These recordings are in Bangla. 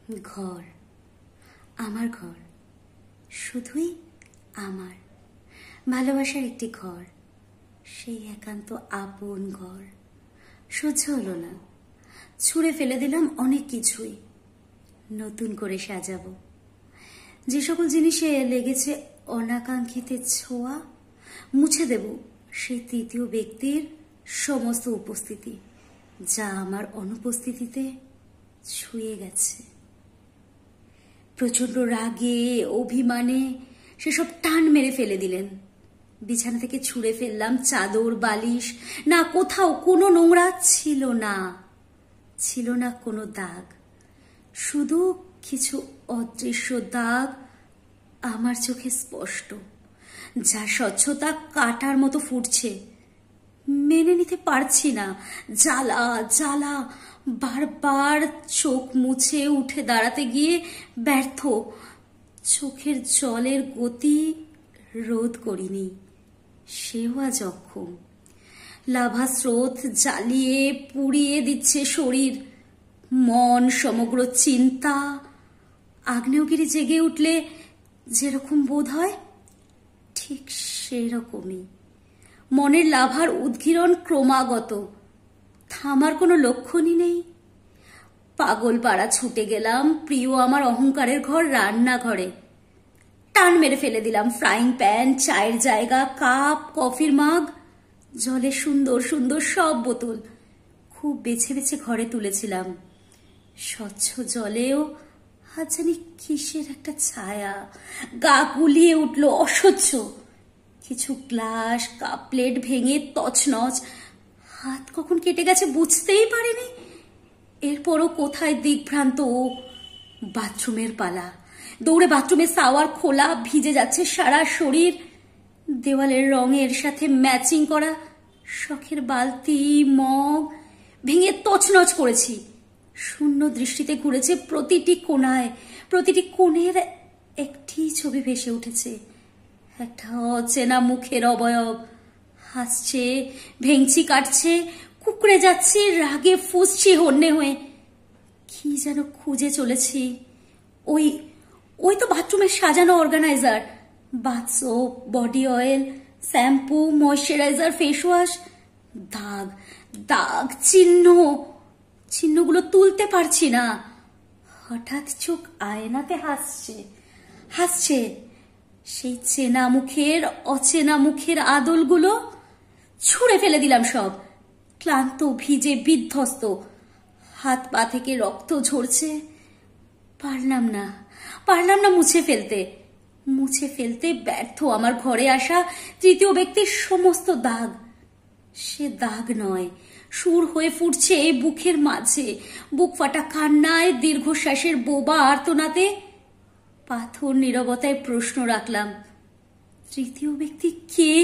ঘর, আমার ঘর, শুধুই আমার ভালোবাসার একটি ঘর, সেই একান্ত আপন ঘর। সহ্য হলো না, ছুঁড়ে ফেলে দিলাম অনেক কিছুই। নতুন করে সাজাবো। যে সকল জিনিসে লেগেছে অনাকাঙ্ক্ষিত ছোঁয়া, মুছে দেব সেই তৃতীয় ব্যক্তির সমস্ত উপস্থিতি, যা আমার অনুপস্থিতিতে ছুঁয়ে গেছে। প্রচন্ড রাগে, অভিমানে সেসব টান মেরে ফেলে দিলেন। বিছানা থেকে ছুঁড়ে ফেললাম চাদর, বালিশ। না, কোথাও কোনো নোংরা ছিল না, ছিল না কোনো দাগ, শুধু কিছু অদৃশ্য দাগ আমার চোখে স্পষ্ট, যা স্বচ্ছতা কাটার মতো ফুটছে। মেনে নিতে পারছি না। জ্বালা জ্বালা, বারবার চোখ মুছে উঠে দাঁড়াতে গিয়ে ব্যর্থ। চোখের জলের গতি রোধ করিনি, সেও আজ অক্ষম। লাভা স্রোত জ্বালিয়ে পুড়িয়ে দিচ্ছে শরীর, মন, সমগ্র চিন্তা। আগ্নেয়গিরি জেগে উঠলে যেরকম বোধ হয়, ঠিক সেরকমই। মনের লাভার উদ্গীরণ ক্রমাগত, থামার কোনো লক্ষণই নেই। পাগল পাড়া ছুটে গেলাম প্রিয় আমার অহংকারের ঘর, রান্নাঘরে। টান মেরে ফেলে দিলাম ফ্রাইং প্যান, চায়ের জায়গা, কাপ, কফির মাগ, জলের সুন্দর সুন্দর সব বোতল খুব বেছে বেছে ঘরে তুলেছিলাম। স্বচ্ছ জলেও আজ জানি কিসের একটা ছায়া। গা গুলিয়ে উঠল অসহ্য। কিছু গ্লাস, কাপ, প্লেট ভেঙে তছনছ। হাত কখন কেটে গেছে বুঝতেই পারিনি। এরপরও কোথায় দিকভ্রান্ত। বাথরুমের পালা। দৌড়ে বাথরুমে শাওয়ার খোলা, ভিজে যাচ্ছে সারা শরীর। দেওয়ালের রঙের সাথে ম্যাচিং করা শখের বালতি, মগ ভেঙে তছনছ করেছি। শূন্য দৃষ্টিতে ঘুরেছে প্রতিটি কোণায়, প্রতিটি কোণের একটি ছবি ভেসে উঠেছে। একটা অচেনা মুখের অবয়ব হাসছে, ভেঙচি কাটছে, কুকড়ে যাচ্ছে, রাগে ফুঁসছি হন্যে হয়ে। কি যেন খুঁজে চলেছি। ওই ওই তো বাথরুমের সাজানো organiser, bath soap, body oil, shampoo, moisturiser, face wash. দাগ দাগ, চিহ্ন, চিহ্নগুলো তুলতে পারছি না। হঠাৎ চোখ আয়নাতে হাসছে, হাসছে। সেই চেনা মুখের, অচেনা মুখের আদলগুলো ছুঁড়ে ফেলে দিলাম সব। ক্লান্ত, ভিজে, বিধ্বস্ত, হাত পা থেকে রক্ত ঝরছে। পারলাম না মুছে ফেলতে ব্যর্থ আমার ঘরে আসা তৃতীয় ব্যক্তির সমস্ত দাগ। সে দাগ নয়, সুর হয়ে ফুটছে বুকের মাঝে, বুক ফাটা কান্নায়, দীর্ঘশ্বাসের বোবা আর্তনাদে। পাথর নীরবতায় প্রশ্ন রাখলাম, তৃতীয় ব্যক্তি কে?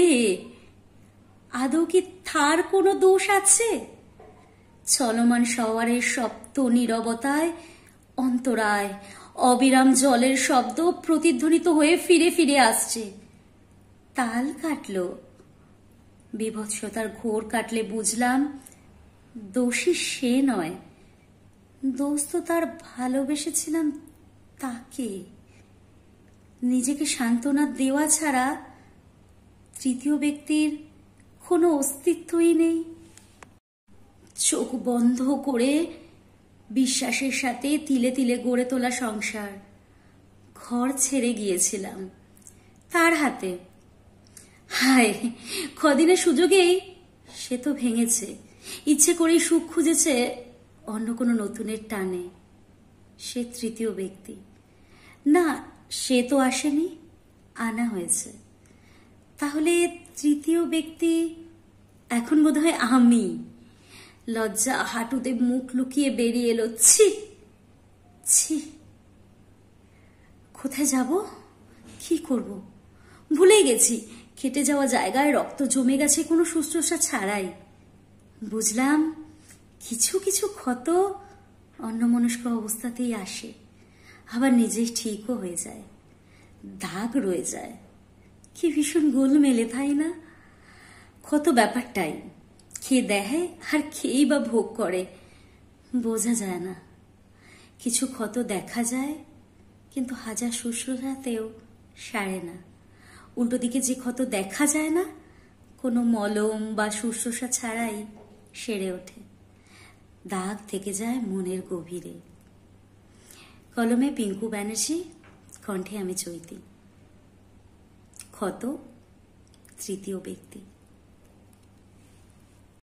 আদৌ কি তার কোনো দোষ আছে? চলমান শাওয়ারের শব্দ নীরবতায়, অন্তরায় অবিরাম জলের শব্দ প্রতিধ্বনিত হয়ে ফিরে ফিরে আসছে। তাল কাটল, বিভৎসতার ঘোর কাটলে বুঝলাম দোষী সে নয়, দোষ তো তার ভালোবেসেছিলাম তাকে। নিজেকে সান্ত্বনা দেওয়া ছাড়া তৃতীয় ব্যক্তির কোনো অস্তিত্বই নেই। চোখ বন্ধ করে বিশ্বাসের সাথে তিলে তিলে গড়ে তোলা সংসার, ঘর ছেড়ে গিয়েছিলাম তার হাতে। হায়, কদিনের সুযোগেই সে তো ভেঙেছে, ইচ্ছে করেই সুখ খুঁজেছে অন্য কোনো নতুনের টানে। সে তৃতীয় ব্যক্তি না, সে তো আসেনি, আনা হয়েছে। তাহলে তৃতীয় ব্যক্তি এখন বোধহয় আমি। লজ্জা হাঁটুতে মুখ লুকিয়ে বেরিয়ে এলো, ছি ছি। কোথায় যাব, কি করব? ভুলেই গেছি কেটে যাওয়া জায়গায় রক্ত জমে গেছে কোনো শুশ্রূষা ছাড়াই। বুঝলাম কিছু কিছু ক্ষত অন্যমনস্ক অবস্থাতেই আসে, আবার নিজেই ঠিকও হয়ে যায়, দাগ রয়ে যায়। কি ভীষণ গোলমেলে, তাই না? ক্ষত ব্যাপারটাই, খেয়ে দেয় আর খেয়েই বা ভোগ করে, বোঝা যায় না। কিছু ক্ষত দেখা যায়, কিন্তু হাজার শুশ্রূষাতেও সারে না। উল্টো দিকে যে ক্ষত দেখা যায় না, কোনো মলম বা শুশ্রূষা ছাড়াই সেরে ওঠে। দাগ থেকে যায় মনের গভীরে। কলমে পিঙ্কু ব্যানার্জি, কণ্ঠে আমি চৈতি। ক্ষত তৃতীয় ব্যক্তি।